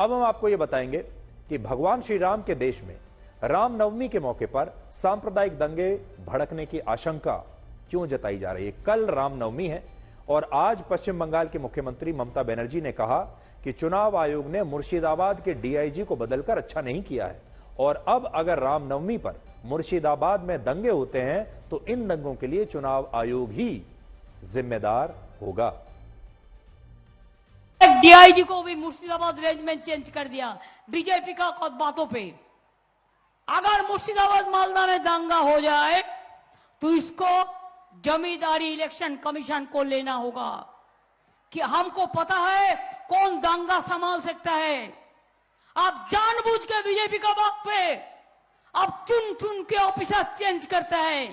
अब हम आपको यह बताएंगे कि भगवान श्री राम के देश में रामनवमी के मौके पर सांप्रदायिक दंगे भड़कने की आशंका क्यों जताई जा रही है। कल रामनवमी है और आज पश्चिम बंगाल की मुख्यमंत्री ममता बनर्जी ने कहा कि चुनाव आयोग ने मुर्शिदाबाद के डीआईजी को बदलकर अच्छा नहीं किया है और अब अगर रामनवमी पर मुर्शिदाबाद में दंगे होते हैं तो इन दंगों के लिए चुनाव आयोग ही जिम्मेदार होगा। डीआईजी को भी मुर्शिदाबाद रेंज में चेंज कर दिया बीजेपी का बातों पे। अगर मुर्शिदाबाद मालदा में दंगा हो जाए तो इसको जमींदारी इलेक्शन कमीशन को लेना होगा कि हमको पता है कौन दंगा संभाल सकता है। आप जानबूझ के बीजेपी का बात पे अब चुन चुन के ऑफिसर चेंज करता है।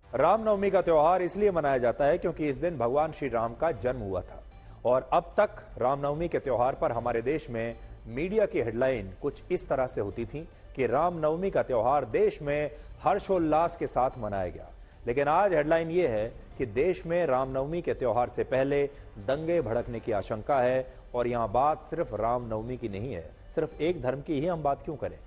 रामनवमी का त्योहार इसलिए मनाया जाता है क्योंकि इस दिन भगवान श्री राम का जन्म हुआ था और अब तक रामनवमी के त्योहार पर हमारे देश में मीडिया की हेडलाइन कुछ इस तरह से होती थी कि रामनवमी का त्योहार देश में हर्षोल्लास के साथ मनाया गया। लेकिन आज हेडलाइन यह है कि देश में रामनवमी के त्योहार से पहले दंगे भड़कने की आशंका है और यहां बात सिर्फ रामनवमी की नहीं है, सिर्फ एक धर्म की ही हम बात क्यों करें।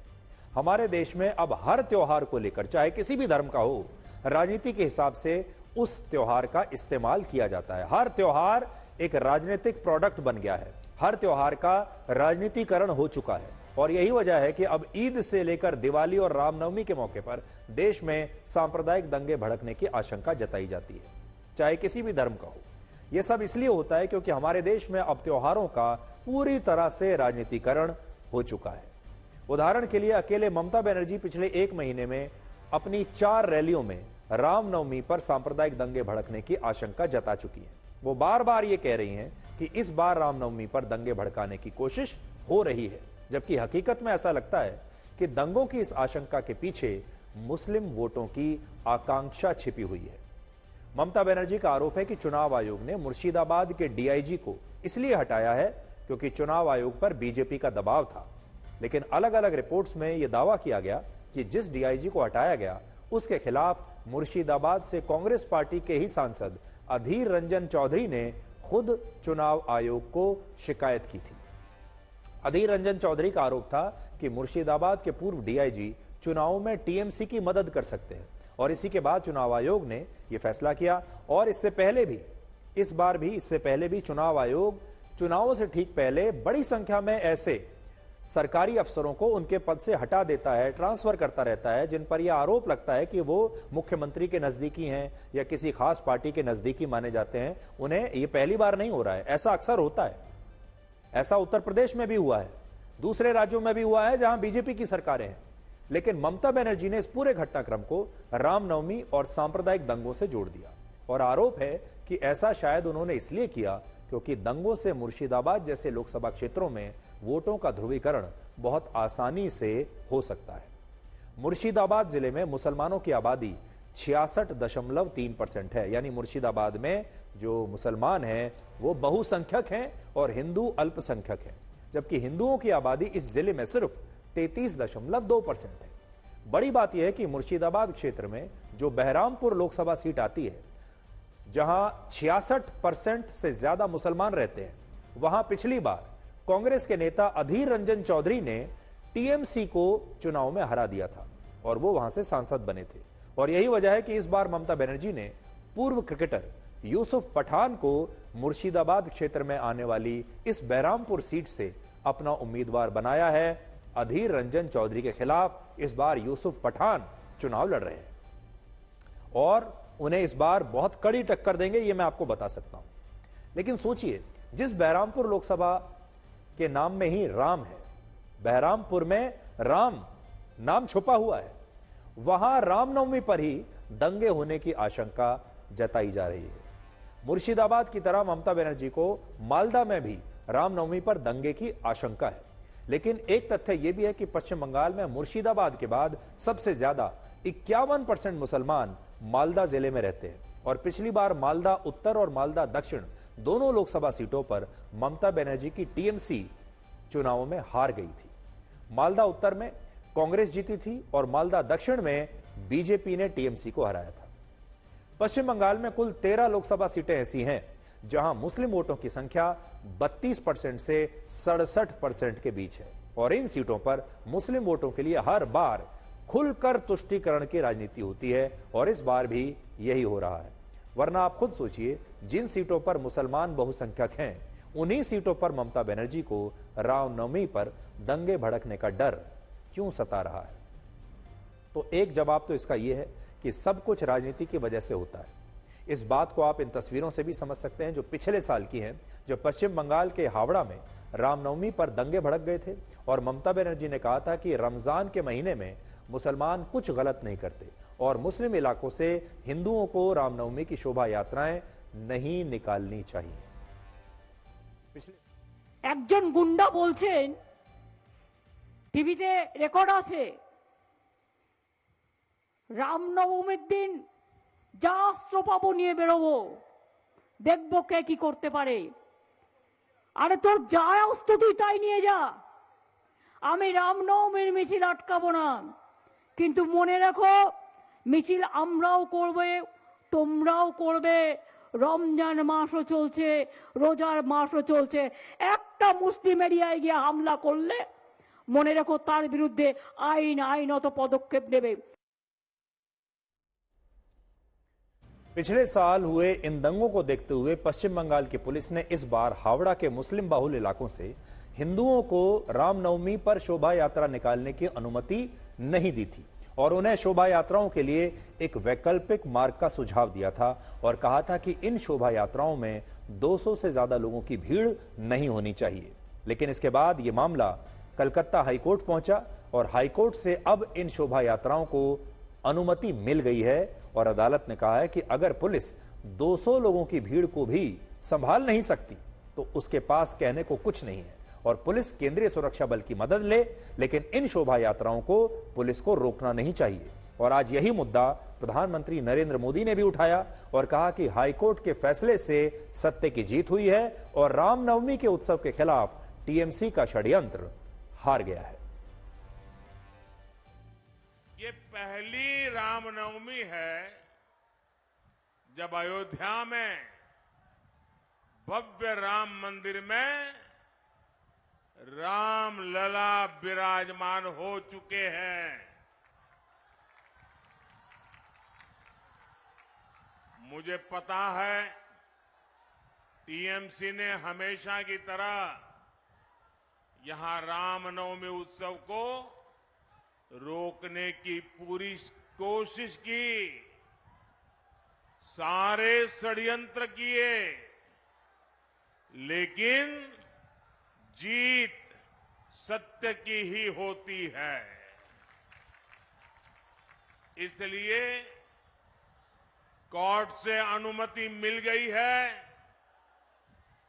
हमारे देश में अब हर त्योहार को लेकर, चाहे किसी भी धर्म का हो, राजनीति के हिसाब से उस त्योहार का इस्तेमाल किया जाता है। हर त्योहार एक राजनीतिक प्रोडक्ट बन गया है, हर त्योहार का राजनीतिकरण हो चुका है और यही वजह है कि अब ईद से लेकर दिवाली और रामनवमी के मौके पर देश में सांप्रदायिक दंगे भड़कने की आशंका जताई जाती है, चाहे किसी भी धर्म का हो। यह सब इसलिए होता है क्योंकि हमारे देश में अब त्योहारों का पूरी तरह से राजनीतिकरण हो चुका है। उदाहरण के लिए अकेले ममता बनर्जी पिछले एक महीने में अपनी 4 रैलियों में रामनवमी पर सांप्रदायिक दंगे भड़कने की आशंका जता चुकी है। वो बार बार ये कह रही हैं कि इस बार रामनवमी पर दंगे भड़काने की कोशिश हो रही है, जबकि हकीकत में ऐसा लगता है कि दंगों की इस आशंका के पीछे मुस्लिम वोटों की आकांक्षा छिपी हुई है। ममता बनर्जी का आरोप है कि चुनाव आयोग ने मुर्शिदाबाद के डीआईजी को इसलिए हटाया है क्योंकि चुनाव आयोग पर बीजेपी का दबाव था। लेकिन अलग अलग रिपोर्ट्स में यह दावा किया गया कि जिस डीआईजी को हटाया गया उसके खिलाफ मुर्शिदाबाद से कांग्रेस पार्टी के ही सांसद अधीर रंजन चौधरी ने खुद चुनाव आयोग को शिकायत की थी। अधीर रंजन चौधरी का आरोप था कि मुर्शिदाबाद के पूर्व डीआईजी चुनावों में टीएमसी की मदद कर सकते हैं और इसी के बाद चुनाव आयोग ने यह फैसला किया और इससे पहले भी चुनाव आयोग चुनावों से ठीक पहले बड़ी संख्या में ऐसे सरकारी अफसरों को उनके पद से हटा देता है, ट्रांसफर करता रहता है जिन पर यह आरोप लगता है कि वो मुख्यमंत्री के नजदीकी हैं या किसी खास पार्टी के नजदीकी माने जाते हैं। उन्हें यह पहली बार नहीं हो रहा है, ऐसा अक्सर होता है। ऐसा उत्तर प्रदेश में भी हुआ है, दूसरे राज्यों में भी हुआ है जहां बीजेपी की सरकारें हैं। लेकिन ममता बनर्जी ने इस पूरे घटनाक्रम को रामनवमी और सांप्रदायिक दंगों से जोड़ दिया और आरोप है कि ऐसा शायद उन्होंने इसलिए किया क्योंकि दंगों से मुर्शिदाबाद जैसे लोकसभा क्षेत्रों में वोटों का ध्रुवीकरण बहुत आसानी से हो सकता है। मुर्शिदाबाद जिले में मुसलमानों की आबादी 66.3% है, यानी मुर्शिदाबाद में जो मुसलमान हैं वो बहुसंख्यक हैं और हिंदू अल्पसंख्यक हैं, जबकि हिंदुओं की आबादी इस जिले में सिर्फ 33.2% है। बड़ी बात यह है कि मुर्शिदाबाद क्षेत्र में जो बहरामपुर लोकसभा सीट आती है, जहां 66% से ज्यादा मुसलमान रहते हैं, वहां पिछली बार कांग्रेस के नेता अधीर रंजन चौधरी ने टीएमसी को चुनाव में हरा दिया था और वो वहां से सांसद बने थे। और यही वजह है कि इस बार ममता बनर्जी ने पूर्व क्रिकेटर यूसुफ पठान को मुर्शिदाबाद क्षेत्र में आने वाली इस बहरामपुर सीट से अपना उम्मीदवार बनाया है। अधीर रंजन चौधरी के खिलाफ इस बार यूसुफ पठान चुनाव लड़ रहे हैं और उन्हें इस बार बहुत कड़ी टक्कर देंगे, यह मैं आपको बता सकता हूं। लेकिन सोचिए, जिस बहरामपुर लोकसभा के नाम में ही राम है, बहरामपुर में राम नाम छुपा हुआ है, वहां रामनवमी पर ही दंगे होने की आशंका जताई जा रही है। मुर्शिदाबाद की तरह ममता बनर्जी को मालदा में भी रामनवमी पर दंगे की आशंका है। लेकिन एक तथ्य यह भी है कि पश्चिम बंगाल में मुर्शिदाबाद के बाद सबसे ज्यादा 51% मुसलमान मालदा जिले में रहते हैं और पिछली बार मालदा उत्तर और मालदा दक्षिण दोनों लोकसभा सीटों पर ममता बनर्जी की टीएमसी चुनावों में हार गई थी। मालदा उत्तर में कांग्रेस जीती थी और मालदा दक्षिण में बीजेपी ने टीएमसी को हराया था। पश्चिम बंगाल में कुल 13 लोकसभा सीटें ऐसी हैं जहां मुस्लिम वोटों की संख्या 32% से 67% के बीच है। और इन सीटों पर मुस्लिम वोटों के लिए हर बार खुलकर तुष्टीकरण की राजनीति होती है और इस बार भी यही हो रहा है। वरना आप खुद सोचिए, जिन सीटों पर मुसलमान बहुसंख्यक हैं, उन्हीं सीटों पर ममता बनर्जी को रामनवमी पर दंगे भड़कने का डर क्यों सता रहा है? तो एक जवाब तो इसका यह है कि सब कुछ राजनीति की वजह से होता है। इस बात को आप इन तस्वीरों से भी समझ सकते हैं जो पिछले साल की हैं, जब पश्चिम बंगाल के हावड़ा में रामनवमी पर दंगे भड़क गए थे और ममता बनर्जी ने कहा था कि रमजान के महीने में मुसलमान कुछ गलत नहीं करते और मुस्लिम इलाकों से हिंदुओं को रामनवमी की शोभा यात्राएं नहीं निकालनी चाहिए। একজন গুন্ডা বলছেন, টিভিতে রেকর্ড আছে, রামনবমীর দিন যা অস্ত্র পাবো নিয়ে বেরোবো, দেখবো কে কি করতে পারে। আরে তোর যা অস্ত্র তুই তাই নিয়ে যা, আমি রামনবমীর মিছিল আটকাবো না। কিন্তু মনে রাখো, মিছিল আমরাও করবে, তোমরাও করবে। রমজান মাসও চলছে, রোজার মাসও চলছে। একটা মুসলিম এরিয়ায় গিয়ে হামলা করলে মনে রাখো তার বিরুদ্ধে আইনত পদক্ষেপ নেবে। पिछले साल हुए इन दंगों को देखते हुए पश्चिम बंगाल की पुलिस ने इस बार हावड़ा के मुस्लिम बाहुल इलाकों से हिंदुओं को रामनवमी पर शोभा यात्रा निकालने की अनुमति नहीं दी थी और उन्हें शोभा यात्राओं के लिए एक वैकल्पिक मार्ग का सुझाव दिया था और कहा था कि इन शोभा यात्राओं में 200 से ज्यादा लोगों की भीड़ नहीं होनी चाहिए। लेकिन इसके बाद यह मामला कलकत्ता हाईकोर्ट पहुंचा और हाईकोर्ट से अब इन शोभा यात्राओं को अनुमति मिल गई है और अदालत ने कहा है कि अगर पुलिस 200 लोगों की भीड़ को भी संभाल नहीं सकती तो उसके पास कहने को कुछ नहीं है और पुलिस केंद्रीय सुरक्षा बल की मदद ले, लेकिन इन शोभा यात्राओं को पुलिस को रोकना नहीं चाहिए। और आज यही मुद्दा प्रधानमंत्री नरेंद्र मोदी ने भी उठाया और कहा कि हाईकोर्ट के फैसले से सत्य की जीत हुई है और रामनवमी के उत्सव के खिलाफ टीएमसी का षड्यंत्र हार गया है। ये पहली रामनवमी है जब अयोध्या में भव्य राम मंदिर में राम लला विराजमान हो चुके हैं। मुझे पता है टीएमसी ने हमेशा की तरह यहां रामनवमी उत्सव को रोकने की पूरी कोशिश की, सारे षड्यंत्र किए, लेकिन जीत सत्य की ही होती है। इसलिए कोर्ट से अनुमति मिल गई है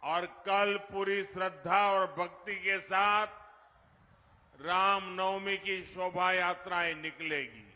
और कल पूरी श्रद्धा और भक्ति के साथ रामनवमी की शोभा यात्राएं निकलेगी।